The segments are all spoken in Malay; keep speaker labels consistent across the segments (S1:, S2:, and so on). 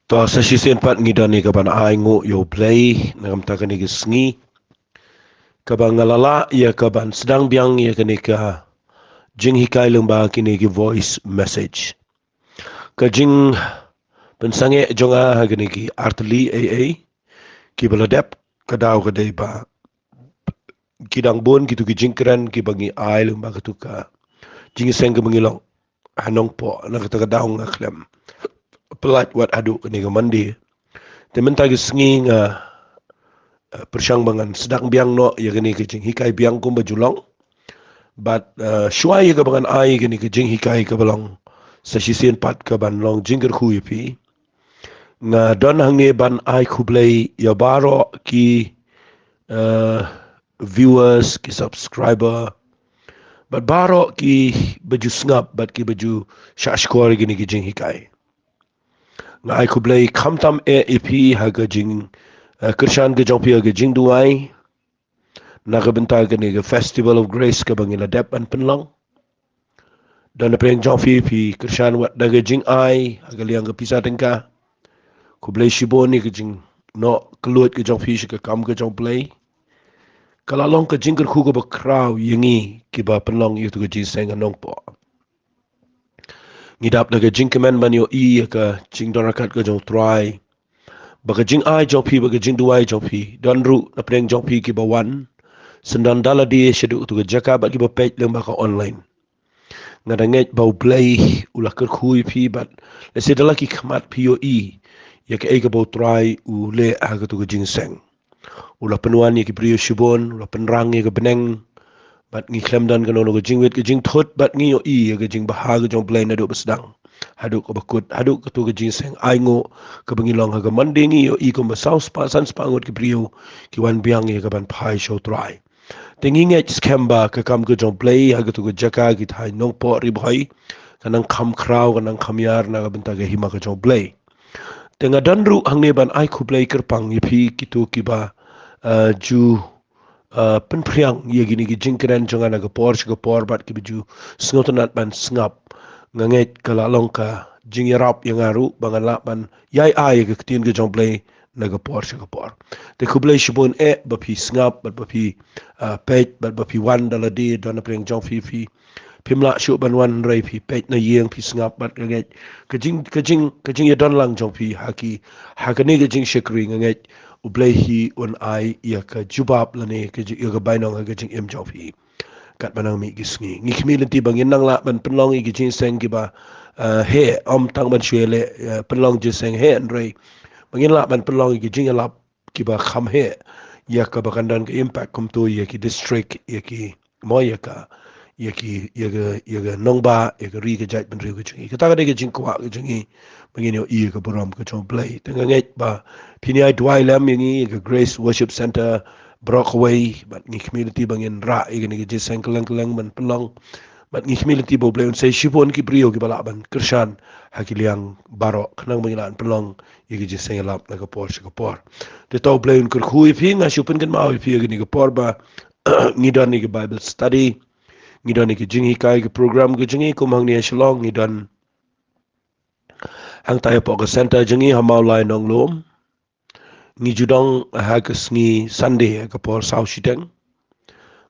S1: To sa sisian pat ngida ni kaban aingo yo play ngam ta kani gisngi kaban ngalala ya kaban sedang biang ya kani ka jing hikai lengba kini ki voice message ka jing pensange jonga kani ki artli aa ki baladep kadau ka dei ba kidang bon gitu ki jingkran ki bangi ai lengba ka tuka jing seng ka bangilong hanong po na ka kadau ngaklem pelat wat adu kani ka mandi temen ta gisngi nga persyang bangan sedang biang no ya gini kejing hikai biang kum bajulong but shuai ka bangan ai gini kejing hikai ka balong sa sisien pat ka ban long jingger hui pi nga don hang ne ban ai kublai ya baro ki uh, viewers ki subscriber but baro ki baju snap but ki baju shashkor gini kejing hikai nga ai kublai kamtam ep ha ka jing Krishan ke jong pia ke jing duai na ke bentar ke ni ke Festival of Grace ke bangila dep an penlong dan na preng jong pi Krishan wat da ke jing ai aga liang ke pisah tengka ku blai shibon ni ke jing no keluat ke jong pi ke kam ke jong play kalau long ke jing ke khu ke bakrau yengi ke ba penlong itu ke jing seng anong po ngidap da ke jing kemen ban yo i ke jing dorakat ke jong try baka jing ai jong pi baka jing duai jong pi don ru na preng jong pi ki bawan sendan dala di shedu tu jaka ba ki ba page leng baka online ngada nget bau play ulah ker khui pi bat le se dala ki khamat pio ya ke ega bau try u le aga tu jing seng ulah penuan ki brio shibon ulah penrang ke beneng bat ngi klem dan kano no jing wet ke jing thot bat ngi yo ya ke jing bahaga jong play na do besdang haduk ko bakut haduk ko tu jing seng aingo ke bangilong ha ke mandingi yo ko masaus pa san spangot ke brio ki wan biang ye ke ban pai show try tinginge skemba ke kam ke jong play ha ke tu jaka ki thai nong po ri bhai kanang kham krau kanang khamyar na benta ke hima ke jong play tenga danru hangne ban ai khu play kerpang ye phi ki tu ki ba ju penpriang ye gini ki jingkren jonga na ke por bat ki biju sngotanat ban snap nganget kala longka jing yarap yang aru bangan la ban yai ai ke tin ke jong play na ke por te khu play shibun ba phi snap ba phi page ba phi wan dala di don preng jong fi pimla shu ban wan rai phi page na yeng phi snap bat nganget ke jing ye don lang jong phi ha ke ne ke jing shikri nganget ublay hi un ai ya ka jubab lane ke ya ka bainong ka jing em jofi kat banang mi gisngi ngi khmilenti bangin nang la ban penlong i jing seng ki ba he om tang ban shwele penlong ji seng he andrei bangin la ban penlong i jing la ki ba kham he ya ka bakandan ka impact kum to ya ki district ya ki mo ya ka ya ga nongba ya ga ri ga jait ban ri ga jing ka ta ga de jing kwa ga jing bangin yo i ka borom ka chong play tanga nget ba pini ai dwai lam yangi ka Grace Worship Center Brockway but ni community bangin ra igani ge seng keleng ban pelong but ni community bo blay say shipon ki brio ki balaban Krishan hakiliang baro khnang bangilan pelong igi je seng lap na ka por te to blay un kur khui phi nga shupin kan ma phi igani ka por ba ngidan ni Bible study ngidan ni jingi kai ki program ki jingi kumang ni shalong ngidan hang tayo po ka center jingi hamau lai nong lom ngi judong hagas ngi Sunday ka por South Shiteng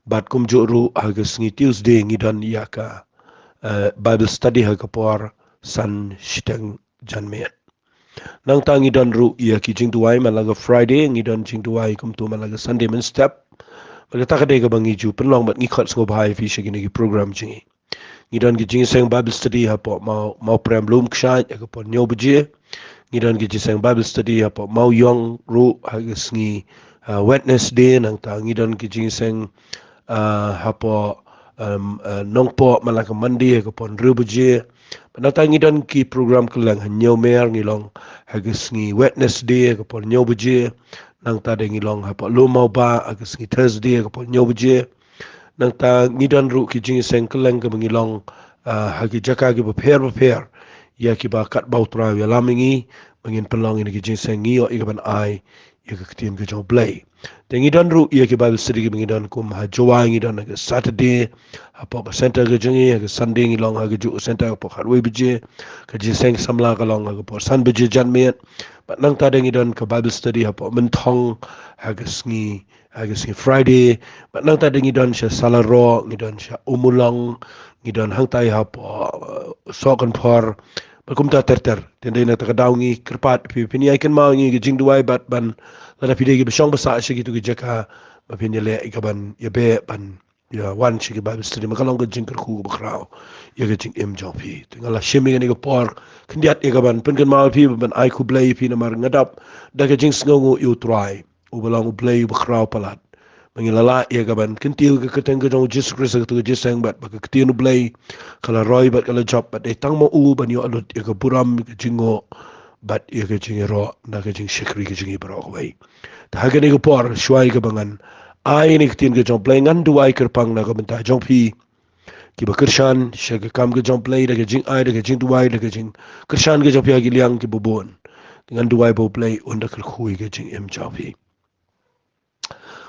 S1: bat kum joru hagas ngi Tuesday ngi dan ya ka Bible study ha ka por San Shiteng janmet nang tangi dan ru ya ki jing tuai malaga Friday ngi dan jing tuai kum tu malaga Sunday men step bagi tak ada ka bangi ju penlong bat ngi khat ngo bhai fi shigini ki program jingi ngi dan ki jing seng Bible study ha po mau prem lum ksha ya ka por nyo buje ngidan gi jisang Bible study apa mau yong ru hagas ngi Wednesday nang ta ngidan gi jisang hapo nongpo malaka Monday ko pon rubuje nang ta ngidan ki program kelang hanyo mer ngilong hagas ngi Wednesday ko pon nyobuje nang ta de ngilong hapo lumau ba hagas ngi Thursday ko pon nyobuje nang ta ngidan ru ki jisang kelang ke ngilong hagi jaka gi prepare ya ki ba kat bau tra ya lamingi bangin pelong ini ki jinseng ngi o igaban ai ia ke ketian ke jong play. Tengi dan ru ia ke Bible study ke bengi dan kum ha jowa ngi dan ke Saturday apa ke center ke jengi ke Sunday ngi long ha ke ju center apa harwe bije ke jiseng samla ka long ha ke por san bije jan met but nang ta dengi dan ke Bible study apa mentong ha ke sngi Friday but nang ta dengi dan sha salaro ngi dan sha umulang ngi dan hang tai apa sokan por Bakum ta ter tende na ta daungi kerpat pi pini ai kan mau ngi jing duai bat ban la pi de gi besong basa shi gitu gi jaka ba pin le i ban ya be ban ya wan shi gi ba study ma kalong gi jing ker khu ba krao ya gi jing em jong pi tingala shimi ni gi por kindiat i ban pin kan mau pi ban ai ku blai pi na mar ngadap da gi jing sngongu yu try u balang u blai ba krao palat mangilala ia gaban kentil ke keteng ke jong Jesus Christ ke jeseng bat ba ke ketinu blai kala roy bat kala job bat tang mo u ban yo alut ia ke buram ke jingo bat ia ke jingero na ke jing shikri ke jingi bro wai ta ha ke ni ke por shwai ke bangan ai ni ketin ke jong blai ngan duai kerpang na ke benta jong pi ki ba kershan she ke kam ke jong blai da ke jing ai da ke jing duai da ke jing kershan ke jong pi agi liang ke bobon dengan duai bo blai unda ke khui ke jing em jong pi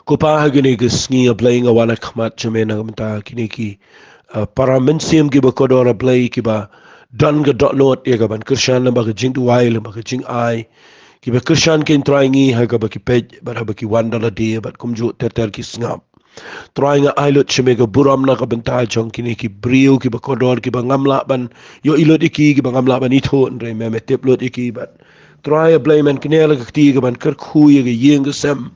S1: ko pa hagini ke sngi a playing a wana khmat chemena gamta kini ki para mensiam ki ba kodora play ki ba dan ga dot not ye ga ban krishan ba ga jing duai le ba ga jing ai ki ba krishan ken trying ha ga ba ki pej ba ba ki $1 day ba kumju ter ki snap trying a ilot cheme ga buram na ga benta jong kini ki brio ki ba kodor ki ba ngamla ban yo ilot iki ki ba ngamla ban itho ndre me me teplot iki ba try a blame and kinela ga ti ga ban kar khu ye ga yeng ga sem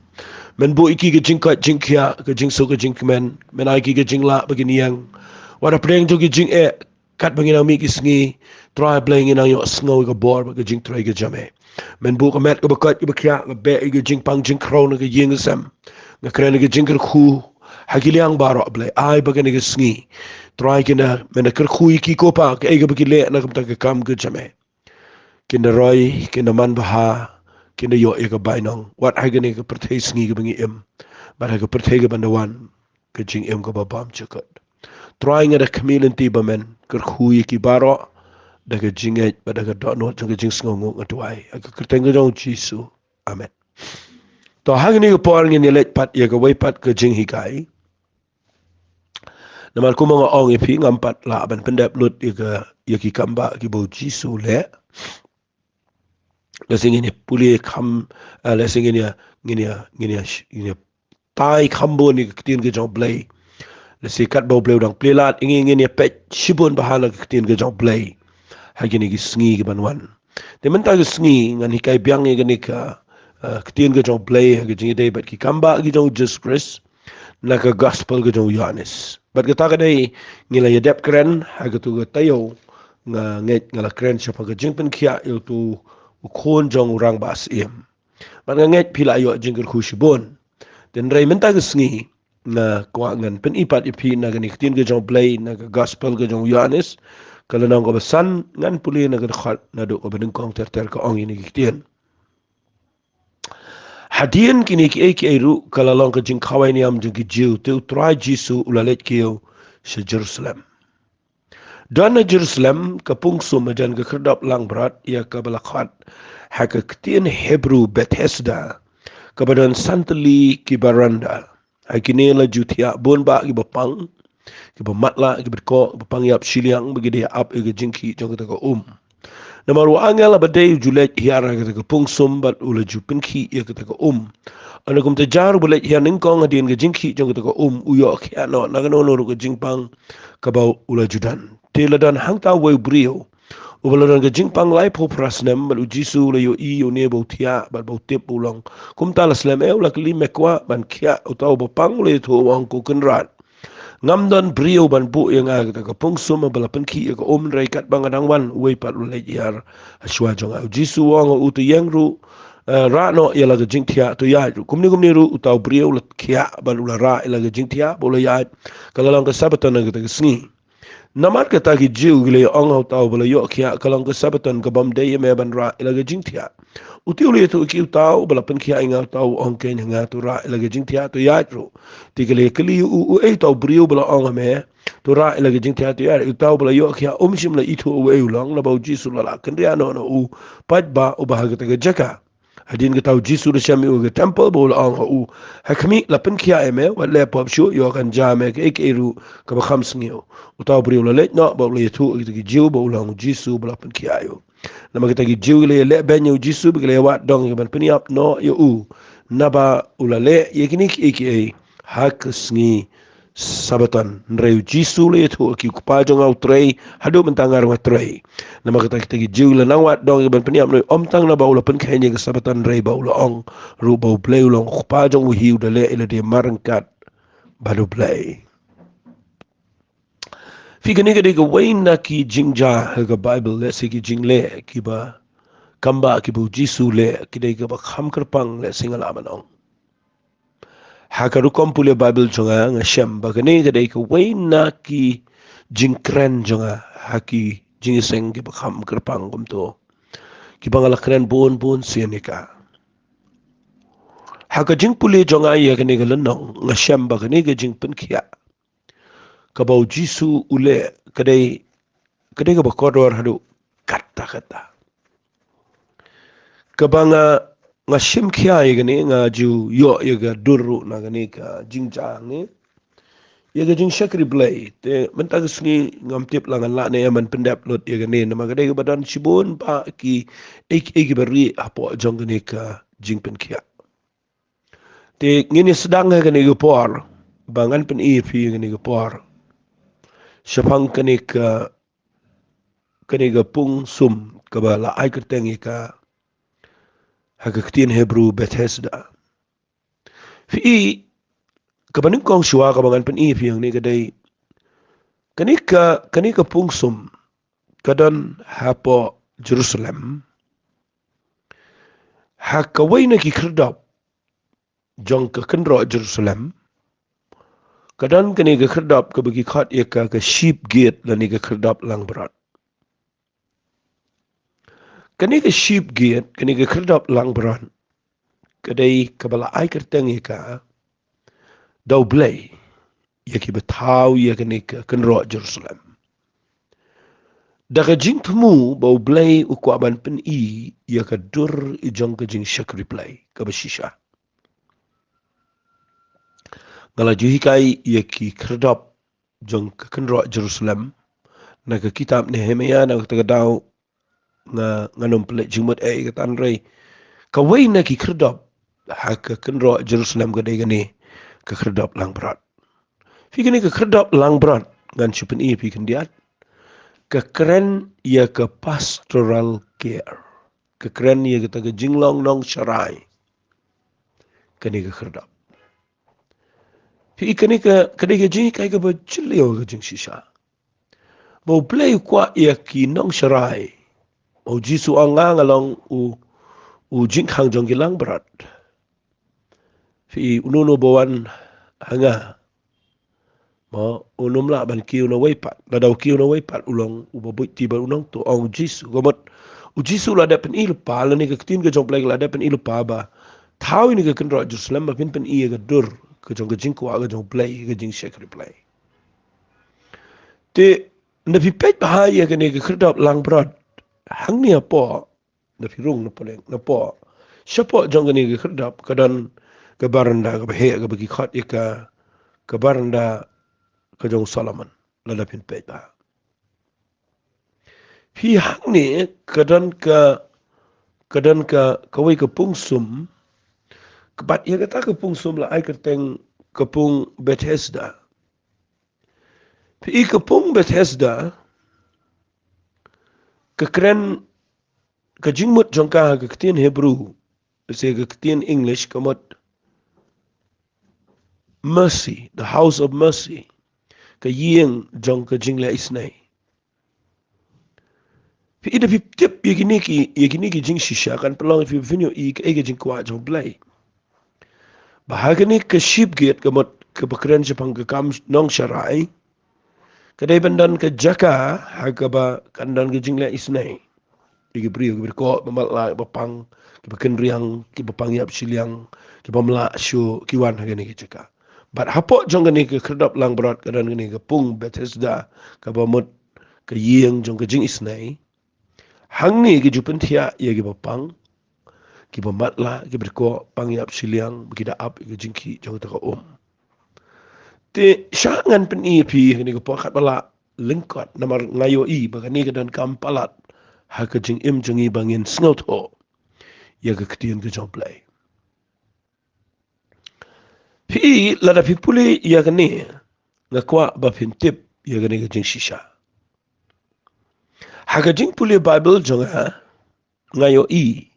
S1: men bo iki ke jing kat jing kya ke jing so ke jing men ai ki ke jing la begini yang wara preng jo ke jing kat bangina mi ki sngi try playing in yo snow ke bor ke jing try ke jame men bo ke met ke bakat ke kya ke be ke jing pang jing crown ke yeng sam ke kren ke jing ke khu hakiliang baro play ai bagani ke sngi try ke na men ke khu iki ko pa ke ke bikile na ke kam ke jame kina roy kina man baha kina yo ega bainong wat hagani ka perthei sngi ga bangi em but ha ka perthei ga bandawan ka jing em ga babam chakot trying at a community bamen kar khui ki baro da ka jing et ba da ka do no ka jing sngongo ngatwai ka kerteng ga jisu amen to hagani ga por ngi let pat ye ga wai pat ka jing hikai namal kuma nga ong ipi ngampat la ban pendap lut ye ki kamba ki bo jisu le la singin puli kham la singin ngini tai khambo ni tin ke jong play la sikat bo play dang plelat ngini pet shibun bahala ke tin ke jong play ha gini gi sngi ke banwan de menta ke sngi ngan hikai biang ni gani ka tin ke jong play ha ge jingi dei bat ki kamba gi jong Jesus Christ na ka gospel ke jong Yohanes bat ke ta ka dei ngila yedep kren ha ge tu ke tayo nga nget ngala kren siapa ke jing pen kia il tu ukon jong urang bas iem man nga nget pila ayo jingger khushibon den rei menta gesngi na kwa ngan pen ipat ipi na gani tin ge jong play na gospel ge jong Yohanes kala nang ko basan ngan puli na ge khat na do ko ben kong ter ka ong ini kitien hadien kini ki ru kala long ke jing khawai ni am jing ki jiu te try jisu ulalet kiyo se Jerusalem Dana Jerusalem ka pungsu majan ka kerdap lang berat ia ka balakhat haka ketien Hebrew Bethesda ka badan santali ki baranda hakine la jutia bon ba ki bapang ki bamatla ki berko bapang yap shiliang bagi dia ap ke jingki jong ka namaru angel abadai julet hiara ka pungsum bat ula jupinki ia ka anakum tajar bulet hian ningkong adien ka jingki jong ka uyo khiano nagano no ka jingpang ka ba ula judan teladan hangta wai brio ubaladan ga jingpang lai po prasnem bal ujisu la yo i yo ne bo tia bal bo tip ulong kum tal slam e ula kli mekwa ban kia utau bo pang le to wang ko kunrat ngamdon brio ban bu yang aga ka pungsum bal pen ki ka rei kat bangadang wan wei pat ula yar aswa jong ujisu wang utu yangru rano ia laga jingtia to ya kumni ru utau brio la kia bal ula ra ila ga jingtia bola ya kalalang ka sabatan ga sngi namat ka taki jiu gile ong hau tau bala yo kia kalang ka sabatan ka bam day me ban ra ila ga jingtia uti ule to ki tau bala pen kia inga tau ong ken nga to ra ila ga jingtia to ya ru tigale kli u e tau brio bala ong me to ra ila ga jingtia to ya tau bala yo kia shim la itu u e ulang la bau jisu la kan dia no u pat ba u ba ga ta ga jaka hadin ke tau jisu de shami u ke temple bol ang u hakmi la pen kia eme wa le pop shu yo kan jame ke ru ka ba kham sngio u tau bri le no ba le tu ki jiu ba ulang jisu ba pen kia yo nama kita ki jiu le benyu jisu bi le wat dong ke ban pen yap no yo u naba ulale yekini ki hak sngi sabatan nreu jisu le tu ki kupa jong au trei hadu mentangar wa trei nama kita ki jiu le nawat dong ban peniap no om tang na baula pen khenye ke sabatan rei baula ong ru bau play long kupa jong hiu de le ile de marangkat badu play fi gani ke wain na ki jingja ga bible le se ki jingle ki ba kamba ki bu jisu le ki de ga ba kham kerpang le singala manong hakaru kompule bible jonga nga shem bagane gade ko waina ki jingkren jonga haki jingiseng ki bakham kerpang gumto ki bangala kren bon sienika haka jingpule jonga ya gane galanong nga shem bagane ga jingpen kia kabau jisu ule kade ga bakodor hadu kata kabanga nga shim kia yagani nga ju yo yaga duru na gani ka jingjang yaga jing shakri blay te mentag sni ngam tip langan la ne man pendap lot yagani na magade ga badan sibun pa ki ek beri apo jong gani ka jing pen kia te ngini sedang gani ga por bangan pen ep gani ga por syapang kani ka pung sum ka bala ai kertengi ka hagaktin Hebrew Bethesda. Fi kabaning kong shua kabangan pen yang ni kadai kanika pungsum kadan hapo Jerusalem hakaway na kikrdap jong ka kenro Jerusalem kadan kanika krdap kabagi khat ka sheep gate lani ka krdap lang berat kanika sheep gate kanika krdap lang berat kadai kabala ai kertengi ka daw blay yaki betaw yakani kenro Jerusalem daga jing temu bau blay uku aban pen yaka dur ijong ka jing shak replay ka bashisha ngala juhi kai yaki kredap jong ka kenro Jerusalem na ka kitab Nehemia na ka daw nga nganom pele jingmot ka tanrei ka way na ki kredap haka kenro Jerusalem ka gani ka kredap lang berat fi gani ka kredap lang berat ngan chupen pi kendiat kekeren ia ke pastoral care kekeren ia kita ke jinglong nong syarai kani ke kerdap fi kani ke jing kai ke bajilio ke jing shisha mau play kwa ia ki nong syarai mau jisu angang along u jing hang jong gilang berat fi ununo bawan hanga ma unum la ban kiu na waipat la dau kiu na waipat ulong ubabut tiba unong to ang jisu gomat u jisu la dapen ilpa la ni ka tin ka jong play la dapen ilpa ba thau ni ka kenro Jerusalem ba pin pen i ka dur ka jong ka jing ko ka jong play ka jing shakri play te na pi pet ba ya ka ni ka kredap lang brad hang ni apo na pi rung na poleng na po siapa jong ka ni ka kredap kadan ka baranda ka he ka bagi khat ka baranda ka jong Solomon la dapin pet ba fi hang ni kadan ka kawai ka pungsum kebat ia kata ka pungsum la ai kerteng kepung Bethesda fi kepung Bethesda kekeren ka jingmut jongka ka ketien Hebrew se ka ketien English kamot mercy the house of mercy ka yeng jong ka jingla isnai fi ida fi tip yegini ki jing shisha kan pelong fi vinyo ka jing kwa jong blai bahagani ka sheep gate kamot ka bakren japang ka kam nong sharai kadai bandan ka jaka hagaba kandan ka jingla isnai igi brio ko mamala bapang ki baken riang ki bapang yap siliang ki bamla shu ki wan hagani ki jaka but hapo jong ni ka kredap lang berat kadan ni ka pung Bethesda ka bamut ka yeng jong ka jing isnai hang ni ki jupen thia ye ki bapang ki matla ki berko pangyap siliang kita ap ki jingki jong ta te syangan pen pi ni ko pakat bala lengkot namar ngayo I bagani ka dan kampalat ha ka jing im jong I bangin sngot ho ya ka ketien ke jong play pi lada pi puli ya ka ni ngakwa ba pin tip ya ka ni ka jing shisha ha ka jing puli bible jong ha ngayo I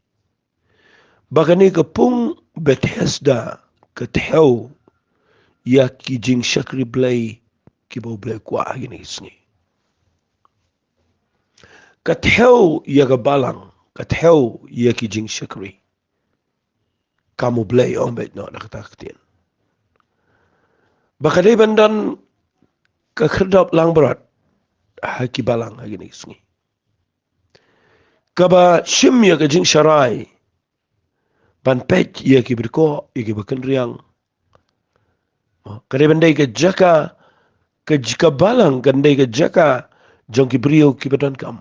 S1: bagani ka pung Bethesda ka theo ya ki jing shakri blay ki bo blay kwa gini sngi ka theo ya ka balang ka theo ya ki jing shakri kamu blay ombet no nakataktin baka day bandan ka kerdap lang berat haki balang gini sngi kaba shim ya ka jing sharai ban pet ya ki berko ya ki bakan riang kada bandai ka jaka ka jika balang kandai ka jaka jong ki brio ki badan kam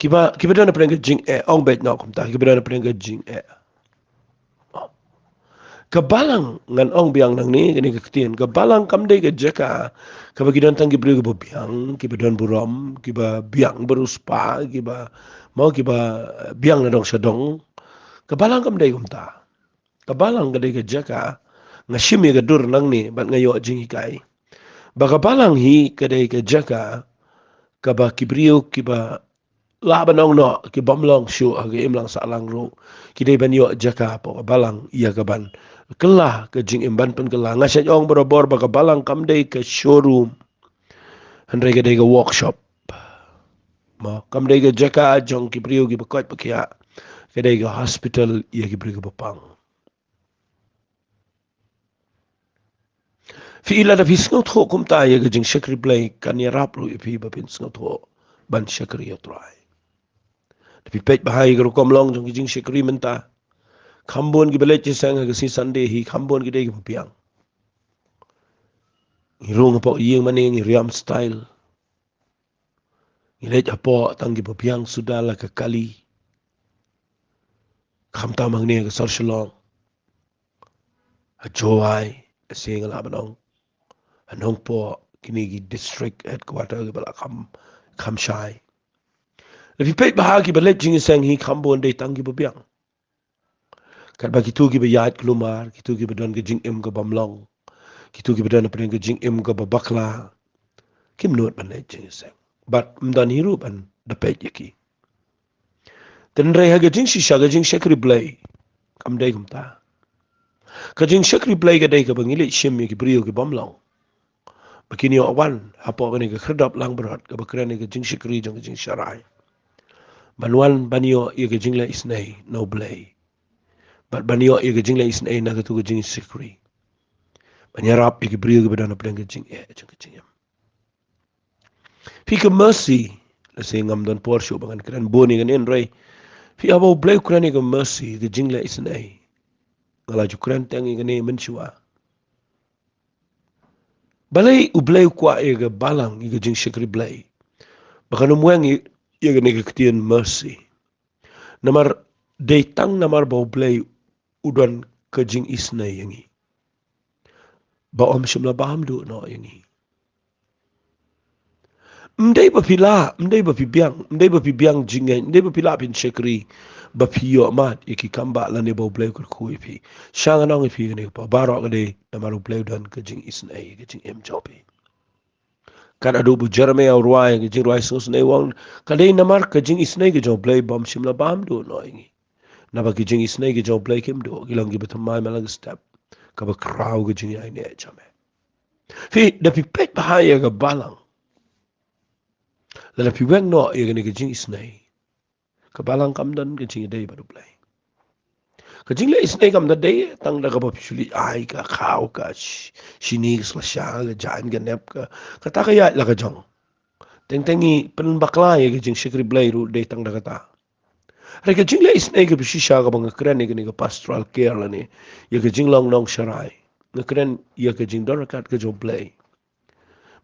S1: ki badan apa ka jing ong bet no kum ta ki badan apa ka jing kabalang ngan ong biang nang ni kini ketien kabalang kam dei ke jaka ka bagi dan tang ki brio ki biang ki badan buram ki ba biang beruspa ki ba mau ki ba biang na dong sadong kabalang kam dei kum ta kabalang ka dei ke jaka ngashimi ka dur nang ni bat ngayo jing kai ba kabalang hi ka dei ke jaka ka ba ki brio ki ba la banong no ki bomlong shu age imlang sa lang ro ki dei ban yo jaka po balang iya ka ban kelah ke jing imban pen kelah ngasya ong borobor ba ka balang kam dei ke showroom handai ke dei ke workshop ma kam dei ke jaka jong ki brio ki bakot pakia ke dei ke hospital iya ki brio ke bapang fi ila da fi sngot ho kum ta ya ke jing shakri play kan ya rap lu fi ba pin sngot ho ban shakri yo try tapi pet bahai ke kom long jong ki jing shakri menta khambon ki belet sang ha si Sunday hi khambon ki dei ki piang irung po yeng maning riam style ilet apo tang ki piang sudah la ka kali kham ta mang ne ka sar shalong a joai a sing la banong anong po kini ki district headquarter ki bala kham shai if you pay bahagi belet jing sang hi khambon dei tang ki piang kat ba ki tu ki be yat klumar ki tu ki be don ki jing em ka bamlong kitu ki bedana pren ke jing em ka babakla kim not ban jing sang but mdan hiru ban da pet yaki ten re ha ke jing shisha ke jing shakri blay kam dai kum ta ka jing shakri blay ka dai ka bangile shim ki brio ki bamlong bakini wan hapo ka ni ka khrdap lang berat ka bakran ni ka jing shakri jong jing sharai banwan banyo ye ke jing la isnai no blay but banyo ye ke jing la isnai na ka tu ka jing shakri banyarap ye ki brio ki bedana pren ke jing jong jing Pika mercy, lasi ngam don porsho bangan kran boni kan enrai. Pi abo blay kran ni mercy ke jingla isnai. Ngala ju kran tangi kan menshua. Balai u blay kwa e ke balang i ke jing shikri blay. Bakan umuang i ke ni ketien mercy. Namar day tang namar bau blay udon ke jing isnai yangi. Ba om shimla baham du no yangi. Mdai ba pi biang jingai, mdai ba pila pin shekri, ba pi yo mat, iki kamba la ne ba blay kur kui pi. Shanga nong ipi gani pa, barok gade, na maru blay dan ke jing isnai, ke jing em jopi. Kan adu bu jerme au ruai, ke jing ruai sos ne wang, kadai namar ke jing isnai ke jong blay bom shimla bam do no ingi. Naba ke jing isnai ke jong blay kim do, gilang ki betamai malang step, kaba kraw ke jing ai ne jame. Fi, da pi pet bahaya ke balang, lala pi weng no ye gani ke jing isnai ka balang kam dan ke jing dei baru play ka jing le isnai kam da dei tang da ka ba pishuli ai ka khau ka shini sla sha ga jan ga nep ka ta ka ya la ka jong teng tengi pen bakla ye ke jing shikri blay ru dei tang da ka ta re ke jing le isnai ke bishi sha ga bang kren ne ke pastoral care la ne ye ke jing long nong sharai ne kren ye ke jing dor kat ke jong play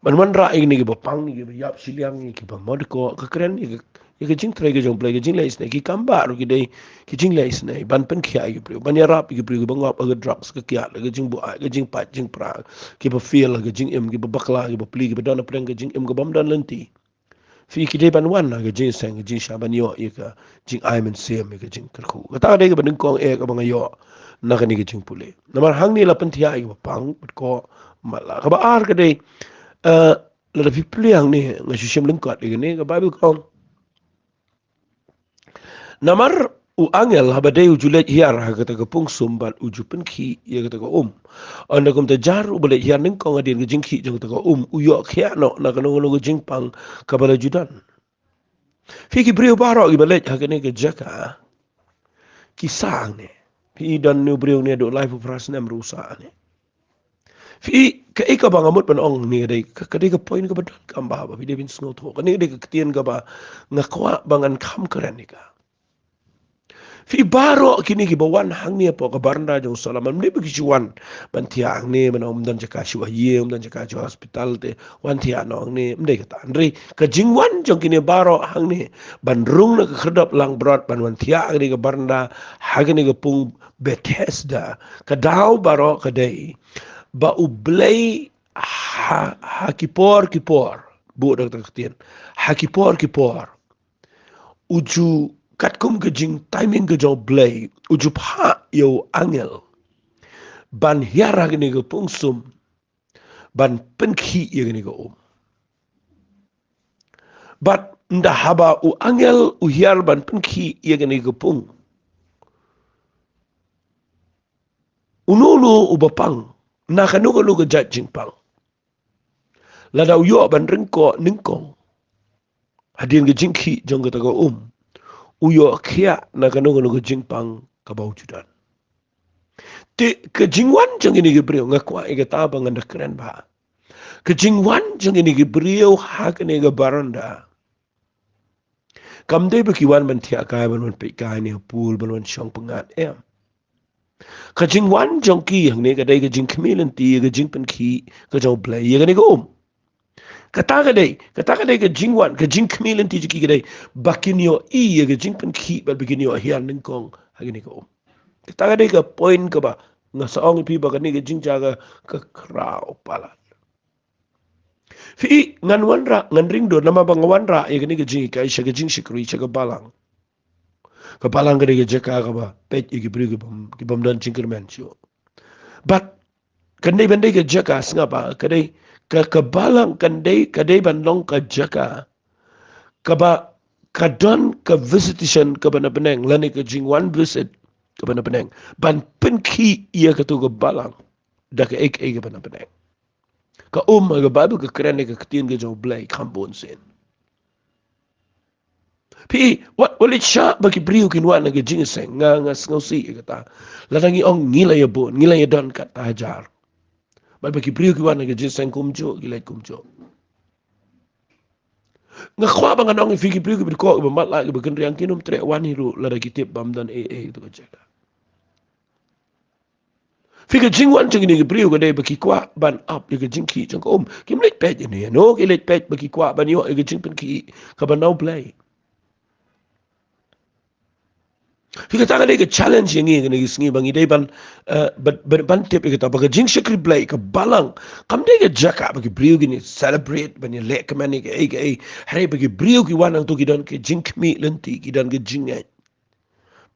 S1: man ra ini ke bapang ni ke yap siliang ni ke ba mod ko ka kren ni ya ke jing trai ke jong play ke jing lais ne ki kambar ki dei ki jing lais ne ban pen khia ki brio ban ya rap ki brio bangop ag drugs ke kya ke jing bu ke jing pat jing pra ki ba feel ke jing em ki ba bakla ki ba pli ki ba don preng ke jing em ke bam dan lenti fi ki dei ban wan na ke jing sang ke jing sha ban yo ye ka jing ai men sem ke jing kar khu ka ta dei ke ban kong e ka bang yo na ka ni ke jing pule na mar hang ni la pen thia ki ba pang ko mala ka ba ar ke dei la da fi pliang ni nga shishem lengkot ni ka bible kong namar u angel habade u julet hiar kata ke pung sumbat uju penki ya kata ke anda kum tajar u bale hiar ning kong adin ke jingki jang kata ke u yo khia no na kanu no jingpang kabala judan fiki brio baro i bale hakene ke jaka kisang ne fi dan nu brio ne do life of rasnam rusa ne fi ke ika bangamut pan ong ni dai ka dai ka point ka badan kamba ba fi dai bin snot ho ka ni dai ka tien ka ba ngakwa bangan kham kran ni ka fi baro kini ki bawan hang ni po ka barna jong salaman ni bagi chuan ban tiang ni man dan jaka chu ye dan jaka chu hospital te wan tia no ni mde ka tan ri ka jingwan jong kini baro hang ni ban rung na ka khrdap lang brot ban wan tia ni ka barna hagni ka pung Bethesda ka daw baro ka dai ba ublay kipor bu dak tak tien kipor uju katkum ke jing timing ke jo blay uju pha yo angel ban hiara gni ke pungsum ban penki ye gni ke bat nda haba u angel u hiar ban penki ye gni ke pung unulu u bapang na kanu ko lu ke judging pang la daw yo ban ringko ningkong hadin ke jingki jong ke tago uyo kia na kanu kanu jing pang kabau judan te ke jingwan jang ini ke brio ngakwa ike taba nganda keren ba ke jingwan jang ini ke brio hak ne ke baranda kam de be kiwan man tia kai ban pe kai ne pul ban shong pengat em ke jingwan jang ki hang ne ke dai ke jing kemilen ti ke jing pen ki ke jong play ye ne ko kata ka dai ke jingwan ke jing kemilen ti ki ke dai bakinyo i ye ke jing pen ki ba bakinyo hian ning kong hagini ko kita ka ka point ka ba nga saong pi ba kani ka jingja ka krao pala fi ngan wanra ngan ring do nama ba wanra e kani ka jingi ka isha ka jing shikri ka balang ka ka jeka ka ba pet ki bri ki bam dan jingker men chu but kani bande ka jeka singa ba kadai ka balang kandai ban long ka jeka ka ba ka don ka visitation ka ba na beneng lani ka jing one visit ka ba na beneng ban penki ia ka tu ka balang da ka ek ka ba na beneng ka ga bible ka krene ka ktien ka jo blai kambon sen pi what will it sha ba ki briu kin wa na ka jing sen nga sngosi ka ta la dangi ong ngila ya bon ngila ya don ka ta jar ba ki briu ki wa na ka jing sen kumjo gila kumjo nga kwa ba nga nong fiki briu ki ko ba mat la ba kan riang kinum tre wan hiru la da kitip bam dan to ka jeka fika jingwan jing ni briu ga dei baki kwa ban up ga jing ki jang kim let pet ni no ki let pet baki kwa ban yo ga jing pen ki ka ban now play fika ta ga dei ga challenge ngi ga ni sngi bangi dei ban ban tip ga ta ba ga jing shikri play ka balang kam dei ga jaka baki briu gi ni celebrate ban ni le ka man ni ga ai hare baki briu ki wan ang to ki don ki jing mi lenti ki don ga jing ai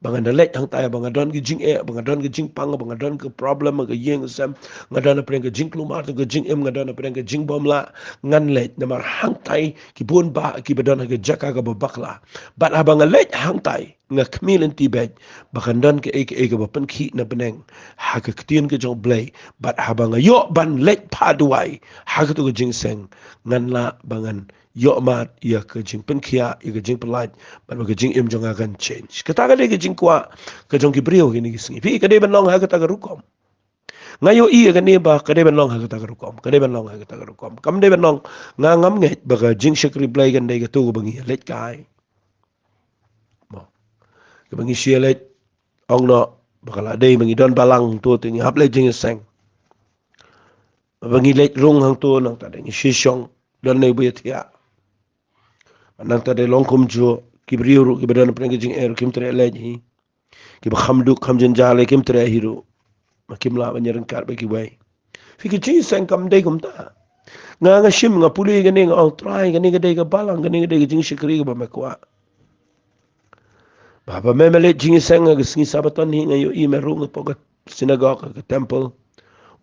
S1: bangan lek hang tay bangan don ki jing bangan don ki jing pang bangan don ki problem ga yeng sam ngadan apreng ki jing klumar to ki jing ngadan apreng ki jing bom la ngan lek namar hang tay ki bon ba ki badon ga jaka ga bakla bat abang lek hang tay nga kmilen ti bet bakan don ki ek ga pen ki na beneng ha ka ktien ki jong blay bat abang yo ban lek paduai ha ka to ki jing seng ngan la bangan yo mat ya ke jing pen kia ya ke jing pelaj ban ke jing im jong akan change kata ka de ke jing kwa ke jong ki brio ni ki singi pi ka de ban long ha ka ta ka rukom ngayo i ka ne ba ka de ban long ha ka ta ka rukom ka de ban long ha ka ta ka rukom kam de ban long nga ngam nge ba ka jing shakri blai kan de ka tu bangi let kai mo ke bangi sia let ong no bakala de bangi don balang tu ti hap le jing seng bangi let rung hang tu nang ta de shi shong don ne bu ya nang ta de long kum jo ki brio ru ki badan pren jing er kim tre le hi ki ba khamdu khamjin jale kim tre hiru makim la banyaran kar ba ki wai fi ki jing sang kam dei kum ta nga shim nga puli ga ne nga try ga ne ga dei ga balang ga ne ga dei ga jing shikri ga ba makwa baba memele jing sang ga singi sabatan hi nga yo I me ru nga pogat synagogue ka temple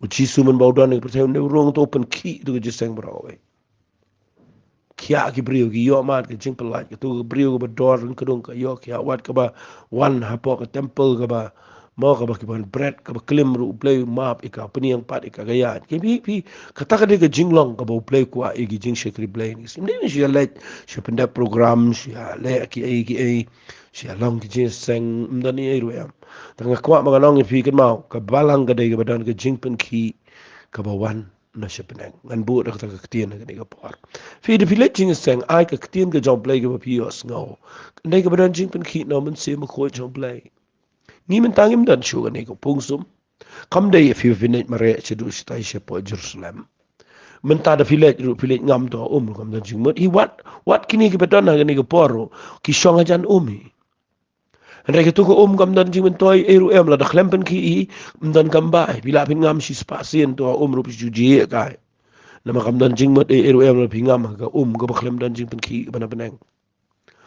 S1: uchi suman baudan ni percaya ne ru nga open key tu ga jing sang bra wai kia ki brio ki yo mat ki jing pelai ki tu brio ga dor ka dong ka yo kia wat ka ba one hapo ka temple ka ba mo ka ba ki ban bread ka ba klim ru play map ika pani yang pat ika ga ya ki bi kata ka de ka jing long ka ba play kwa i ki jing shekri play ni sim ni shi let shi penda program shi le ki shi long ki jing seng mdani ai ru yam tanga kwa ma long fi kan mau ka balang ka de ka ba dan ka jing pen ki ka ba wan na shepenang ngan bu da ka ktien ga ni ga par fi de village jing seng ai ka ktien ga jom play ga ba pios ngo nei ga ban jing pen ki no man se ma ko jom play ni men tangim dan shu ga ni ga pung sum kam de if you vinet mare che du stai she po Jerusalem men ta da village ru village ngam to kam dan jing mot I what kini ga beton ga ni ga poro ki shonga jan en reke tuko kam dan jing men toy eru la da klempen ki I dan kam bai bila pin ngam si spasien to ru pi ju ji ka nama kam dan jing mat eru la pingam ga ga bakhlem dan jing pen ki bana beneng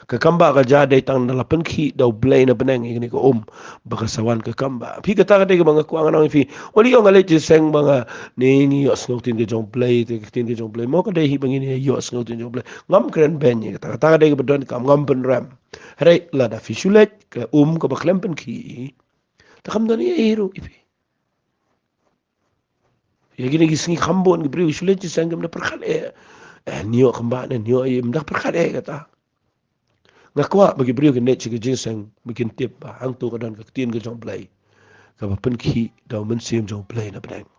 S1: ka kamba ka jade tang na pen ki da blay na beneng ini ko baka sawan ka kamba pi ka ta de mga ko ang fi wali yung ale seng mga ni yo snow tin ke jong play te tin ke jong play mo ka de hi bangin yo snow tin jong play ngam kren ben ni ka ta de bedon kam ngam pen ram re la da fi shulet ka ka bakhlem pen ki ta kam dan eru ipi ya gini gising khambon gi bri shulet sengam na perkhal niyo kamba na niyo mdak perkhal kata ngakwa bagi brio ke net chike jinseng bikin tip ba hang tu kadan ka tien ke jong play ka ba pen ki da men sim jong play na bedang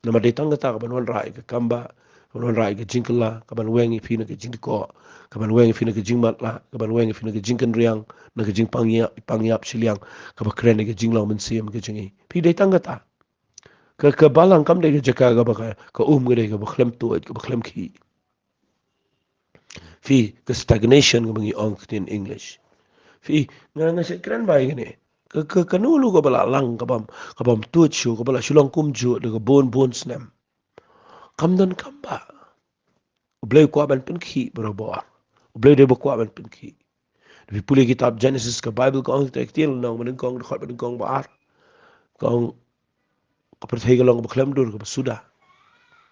S1: nama de tang ta ka ban wan rai ka kamba wan rai ka jinkla ka ban wengi fi na ke jing ko ka ban wengi fi na ke jing mat la ka ban wengi fi na ke jing kan riang na ke jing pangyap siliang ka ba kren ke jing la men sim ke jingi pi de tang ta ka balang kam de ke jaka ka ba ka ge de ka ba khlem tu ka ba khlem ki fi ke stagnation ng ong in English fi nga se kran bai gani ka kanulu ko bala lang kabam tuat shu ko bala shulang kum ju de ko bon snem kamdan kamba ublay ko ban pen ki bro ublay de ko ban pen ki fi puli kitab Genesis ka Bible ko ang tektil no man kong khot ban kong bar kong ko perthai ga long ba khlem dur ko suda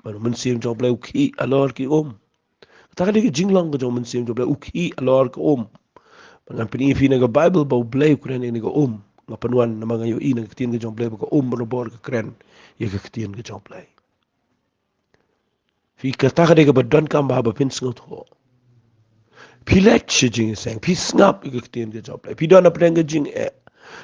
S1: man mun sim jo blay ki alor ki ta ka de jinglang ko jo mun sim jo blay ki alor ko Pangan pinipi na Bible ba blay ko rin ga nga panuan na mga yoi na kaktiyan ka jong blay ba ka manubor ka kren ya kaktiyan ka jong blay fi kataka de ka ba don ka ba pins ngot ho pilet shi jing sang pi snap ka kaktiyan ka jong blay pi don na preng ka jing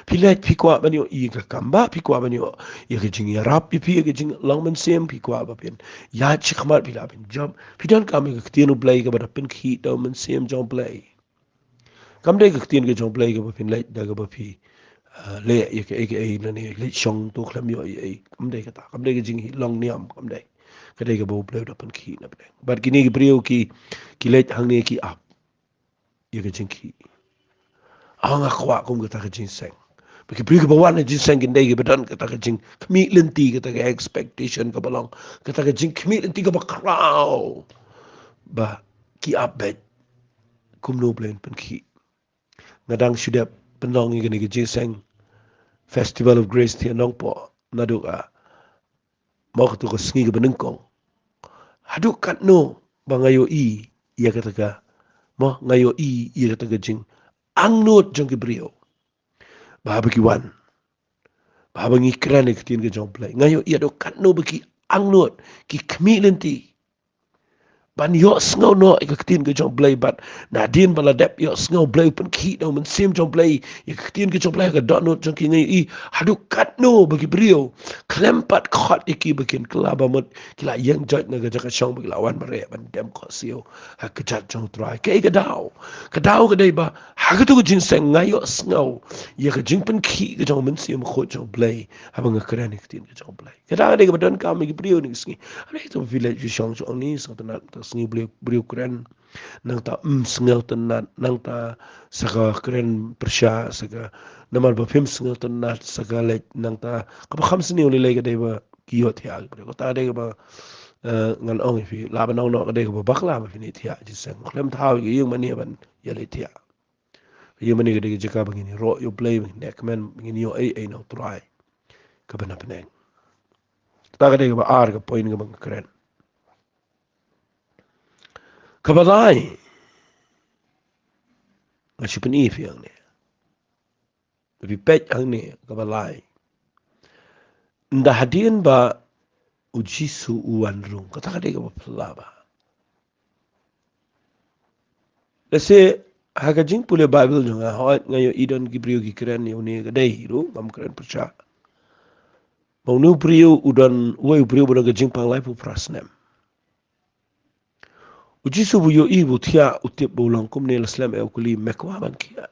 S1: pilet pi kwa ba niyo I ka kamba pi kwa ba niyo ya ka jing ya rap pi ka jing lang man sem pi kwa ba pin ya chikmat pi la pin job pi don ka me kaktiyan blay ka ba pin ki daw man sem jong blay kam de ka tin ke jong play ka pin late da ka pi le ye ke na ni le shong to khlam yo ye kam de ka ta kam de ke jing long niam kam de ka de ka bo play da pen ki na pe bar ki ni ki brio ki late hang ne ki up ye ke jing ki ang a kwa kum ka ta ka jing seng ki brio ka ba wan jing seng kin de ka dan ka ta ka jing kmi lenti ka ta ka expectation ka balong ka ta ka jing kmi lenti ka ba kraw ba ki up bet kum no blend pen ki ngadang sudah penong ini ke jinseng Festival of Grace ti anong po naduka mau tu ko sngi ke benengkong haduk kat no bangayo ia kata ka mo ngayo ia kata ka jing ang not jong ke brio bahaba ki wan bahaba ngi kran ke tin ke jong play ngayo ia do kat no baki ang not ki kmi lenti ban yo snow no ikaktin ke jong play but na din bala dep yo snow play pen ki no men sim jong play ikaktin ke jong play ka dot no jong ki ngai hadu kat no bagi brio klempat khot iki bikin klaba mot kila yang jot na ga jaka shong bagi lawan bare ban dem ko sio ha ka jat jong try ke ka dau ka dai ba Haga tu jing seng ngayo sngau. Ya ka jing pen ki ka jong men siam ko jong play. Habang nga kran iktin ka jong play. Kada de ka badan ka mi brio ni sngi. Ada itu village shong shong ni sa tanat ta sngi brio kran nang ta sngau tanat nang ta saka kran persya saka namal ba phim sngau tanat saka le nang ta ka ba kham sni uli le ka de ba kiyot ya ko ta de ka ba ngan ong fi la ba nong no ka de ka ba bakla ba fi ni thia ji seng klem thau gi yung mani ban ya le thia you mani gede jika begini ro you play nek men begini yo ai no try ka bana peneng ta gede ba ar ka point ga bang keren ka balai ga sipen if yang ne bi pet ang ne ka balai nda hadien ba ujisu uan rung ka ta gede ba pla ba lese haga jing pule bible jonga ho ngayo idon gibriyo gi keren yo ne gede hiru ngam keren percha mau nu priyo udon wo priyo bo ga jing pang lai pu prasnem Ujisu bu yo ibu tia utip bulang kum ne laslam e ukuli mekwa ban kia.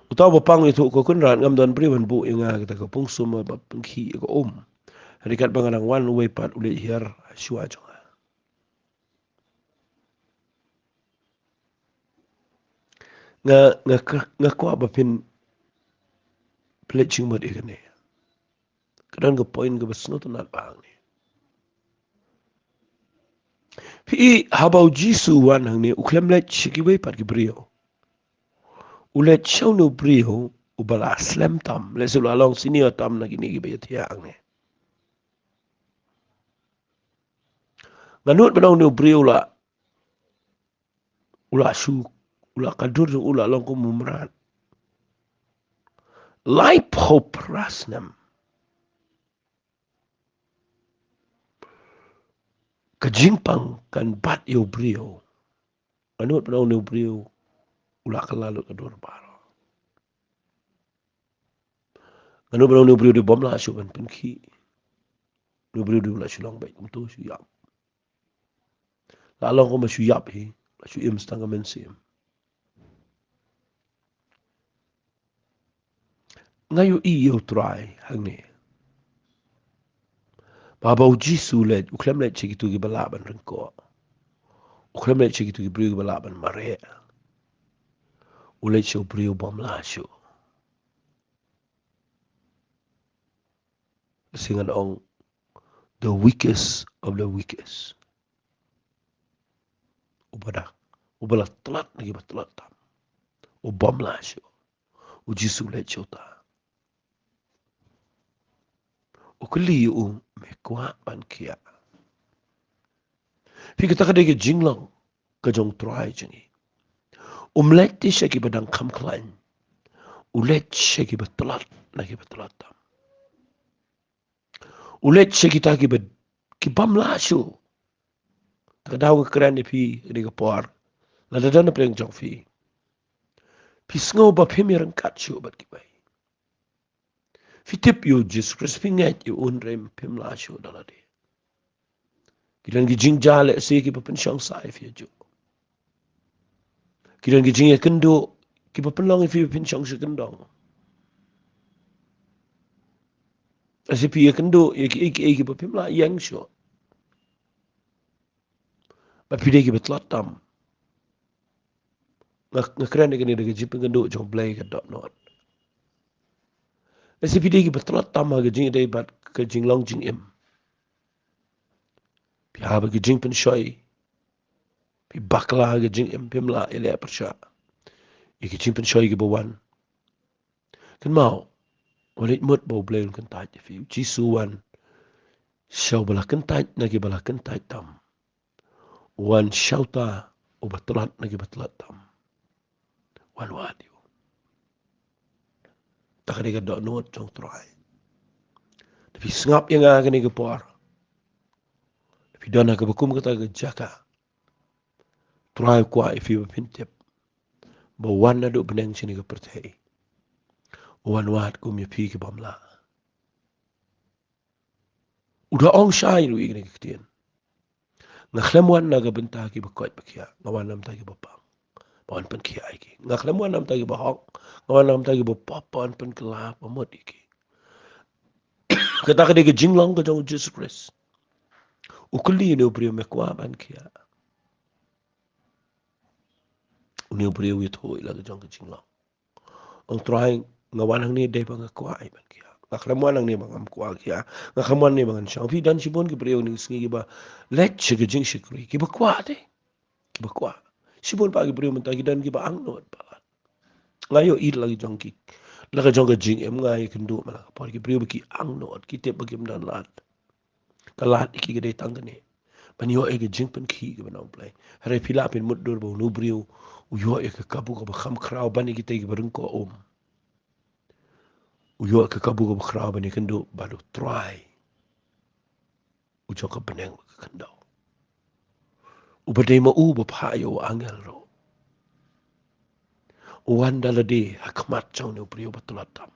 S1: Utaw ba pang itu ko kun ran ngam don priwan bu inga kita ko pung suma ba pengki ko Harikat banganang one way pat ule hier shua jonga. Nga kwa ba pin pledging mod ikane. Kadang ko point ko basno to nat bang ni. Pi habau jisu wan hang ni uklem let chiki way pat ki brio. Ulet show no brio ubala slam tam le sulu along senior tam na gini gibe tia ang ni. Nganut banau no brio la ula su ula kadur ula long ko mumran. Lai po prasnam. Kajingpang kan bat yo brio. Nganut banau no brio ula kalalu kadur baro. Nganut banau no brio di bom la su ban penki. No brio di ula sulong baik mtu su yap. La long ko ma su yap hi. La su im stanga mensim. Ngayo I yo try hang ni. Babau jisu le uklem le chikitu gi balaban rinko. Uklem le chikitu gi brio gi balaban mare. Ule cho brio bom la su. Singan ong the weakest of the weakest. Ubala telat lagi telat tam. Ubom la su. Ujisu le chota. Ukuli mekwa ban kia. Fi kita kadege jinglang kajong try jengi. Umlet di syaki badang kam klain. Ulet syaki betelat lagi betelat tam. Ulet syaki taki kibam lasu. Takadaw keren ni pi kadege por. Ladadana preng jong fi. Pi sngo ba pimi rangkat su bat kibai. Fitip yu Jesus Christ pinget yu unrem pim lasu daladi. Kidan gi jingja le se ki papen syang sai fi ju. Kidan gi jingya kendo ki papen long fi pin syang se kendong. Asipi ya kendo ya ki papim la yang syo. Ba pide ki betlat tam. Ngakren ni kini dege jipin kendo jong play ka dot not. Asipi de ki betlat tam ha jing dei bat ka jing long jing im. Pi ha ba ki jing pen shoy. Pi bakla ha jing im pim la ile persya. Iki jing pen shoy ki bawan. Kan mau walit mut bo play kan taj fi jisuan. Syau bala kentaj nagi bala kentaj tam. Wan syauta o batlat nagi batlat tam. Wan wadi. Tak ada dok not jong try. Tapi sengap yang akan ni kepor. Tapi dana ke bekum kata ke jaka. Try kuat if you pintip. Bawan na duk beneng sini ke pertai. Wan wat kum ya pi ke bamla. Udah ong syai lu igni ketien. Ngakhlem wan na ke bentah ki bekot bekia. Ngawan nam ta ki bapang. pon pen kia iki ngak lemwan nam tagi bahok ngawan nam tagi bo pon pen kelap amot iki kata kade ke jinglong ke jong Jesus Christ ukuli ne ubrio me kwa ban kia ne ubrio wit hoi la ke jong ke jinglong ong trying ngawan hang ni de bang kwa ai ban kia ngak lemwan hang ni bang am kwa kia ngak lemwan ni bang shang fi dan sibon ke brio ni sngi ba let che ke jing shikri ki ba kwa de ki ba kwa sibon pa ke brio men tagi dan ki ba ang no ba ngayo ir lagi jong ki laga jong ke jing em ngai kendu mala por ki brio ki ang no ki te ba kim dan lat kalat iki gede tangane ban yo e ke jing pen ki ke banong play hare pila pin mut dur bo no brio u yo e ke kabu ko kham khrao ban ki te ki barung ko u yo ke kabu ko khrao ban ki ndo ba do try u jo ka beneng ka kando u bade ma u ba pha yo angel ro u wanda la de hakmat chong no brio batulatam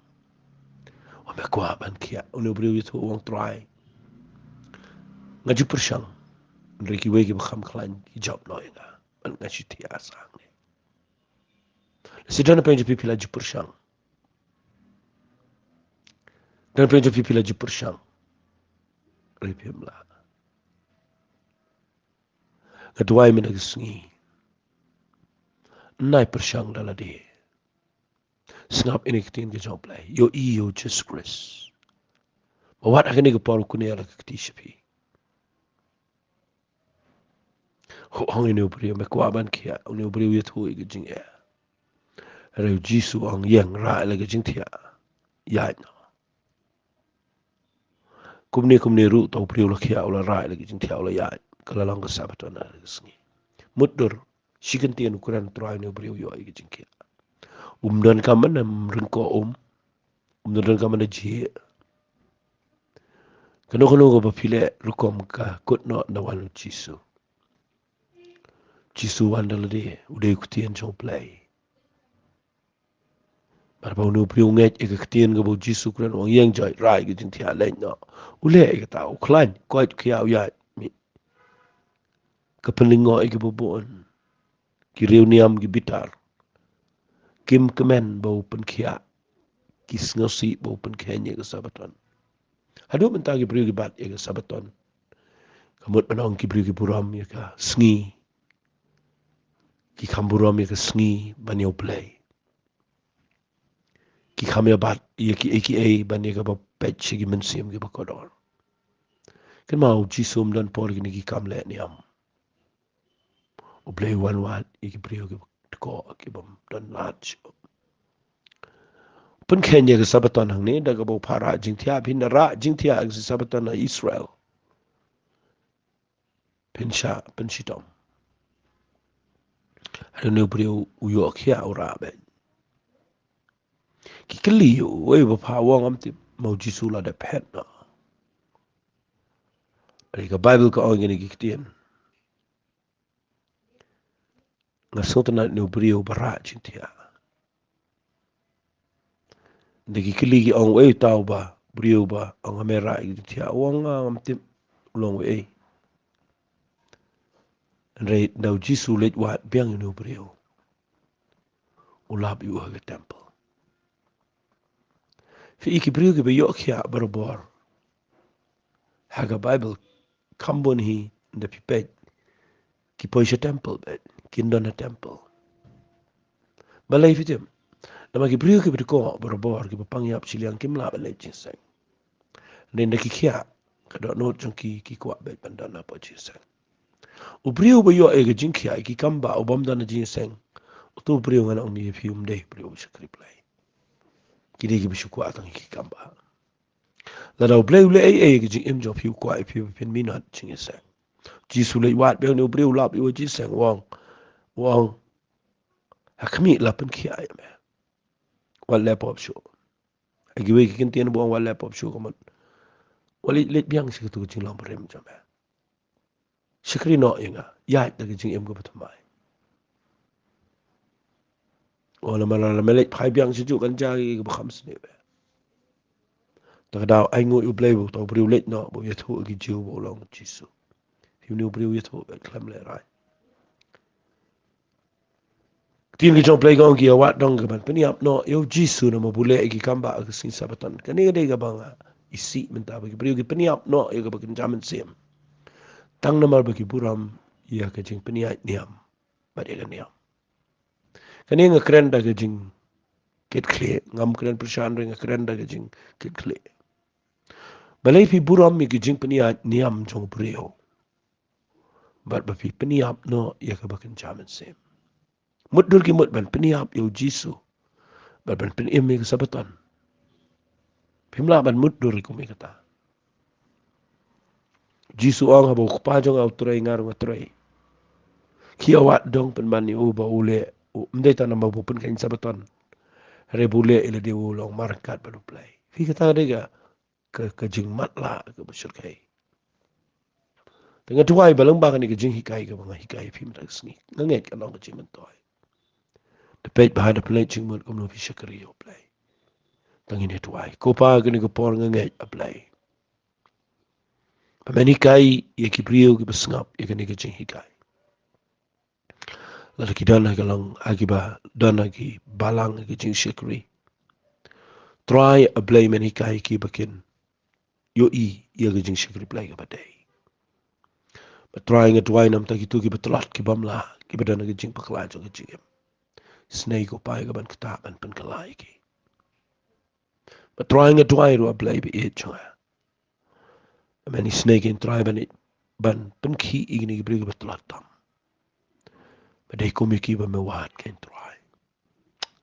S1: o me kwa ban kia u no brio to wong try ngaji persyang Riki wegi bakham klan hijab no inga an ngaji tia sang ne sidana penje pipi la jipur syang dan penje pipi la jipur syang ripim la kadwai mina gisngi nai persyang dala de snap ini kitin ke job lai yo iyo Jesus Christ wat akene ke paru kunia la kiti shapi ho hong ini upri me kwa ban kia uni upri yet hu ke jing e re jisu ang yang ra la ke jing tia ya no kumni ru to upri la kia ula ra la ke jing tia ula ya kala lang ke sabaton na gisngi mudur shikan tian ukuran try ni upri yo ke jing kia dan kaman nam ringko dan kaman ji kano ko bapile rukom ka kutno na wanu Jisu wandal de ude kutien chong play par ba nu priu nget e kutien go Jisu kran ong yang jai rai ge tin thia le no ule e ta u klan ko kia ya mi ka pelingo e ge bon ki reuniam gi bitar kim kemen bo pen kia kis ngosi bo pen kenya ge sabaton hadu menta gi priu gi bat e ge sabaton kamut manong ki priu gi buram ye ka sngi ki kamburam ye ka sngi banyo play ki khamya bat ye ki aka bani ka ba pet chi gi mensim gi ba kodor ken mau chi sum dan por gi ki kam le ni am o play one wat ye ki prio gi ko ki bam dan lat pun kenya ga sabaton hang ne daga bo para jing thia bin ra jing thia ga sabaton na Israel pinsha pinshitom hado ne prio u yo khia ora be ki kli yo we ba pa wong am ti mau ji su la de pet na ri ga bible ka ong ni ki tien nga sotna ne prio bara jing thia de ki kili ki ong we tau ba brio ba ong amera i tia wong am tim long we re dau jisu let wat biang no brio ulab yu ha temple fi iki brio ki be yo khia barabor haga bible kambon hi de pipet ki poisha temple bet kindona temple balai fitem nama ki brio ki be ko barabor ki pang yap chiliang kim la balai jinseng nenda ki khia kadot no jong ki kwa bet bandana po jinseng u brio be yo e ga jin khia ki kamba u bom dana jinseng tu brio ngana ong ni fium de brio shakri play kidi ki bishu kwa tang ki kamba la daw play le ai ki jing im jo fiu kwa fiu pin minat ching se ji su le wat be no brio lap yo ji seng wong hakmi la pen ki ay me wal laptop show agi we ki kin tien bo wal laptop show ko man wali le biang si tu jing lam rem jo me shakri no inga ya da ki jing im go patmai wala mala mele phai biang si ju kan ja ki ba kham sne be ta daw ai ngo u play bo to brio le no bo ye thu ki jiu bo long ji su fiu no brio ye thu be klam le rai tin ki jong play gong ki awat dong ka ban peniap no yo jisu na mabule ki kamba ka sin sabatan kani ga ga banga isi menta ba ki brio ki peniap no yo ka ba kin jaman sem tang namar ba ki buram ya ka jing peniat niam ba de ga niam kani nga kren da ga jing ket kle ngam kren prashan ring kren da ga jing ket kle balai fi buram mi ki jing peniat niam jong brio ba fi peniap no ya ka ba kin jaman sem mut dul ki mut ban peniap yo jisu ba ban pen mi ka sabatan pimla ban mut dur ko mi kata jisu ang habo pa jong au tray ngar wa tray ki awat dong pen mani u ba ule mdai ta namba bu pen kain sabaton rebule ile de ulong markat baru play fi kata dega ke jing mat la ke besur kai dengan tuai balang ba ni ke jing hikai ke bang hikai fi mta sni nganget ka nong ke jing mentoi de page behind the play jing mut kom no fi shakari o play tangin he tuai ko pa ke ni ke por nganget a play pameni kai ye ki brio ke besngap ye ke ni ke jing hikai la ki dana ke lang agiba dana ki balang ke jing shakari try a blame meni kai ki bakin yo ia ke jing shakari play ke badai but trying at wine am taki tu ki betlot ki bamla ki bedana ki jing pakla jo ki jing snake ko pai ka ban kata ban pen kalai ki but trying at wine ro play be it jo many snake in try ban pen ki igni ki bri ki betlot tam but dei ko mi ki ba me wat ken try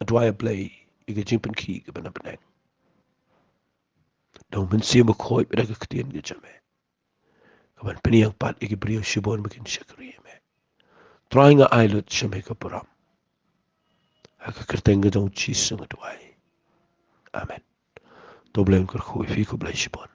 S1: at why play ki jing pen ki ki ban ban dong ben si mo khoi be ka ktien ki jame ka ban pen yang pat ki bri shibon makin shakri me trying a islet shame ka puram ka kerteng ga dong chi sunga tuai amen. Doblem kar khu fi ko blai shibon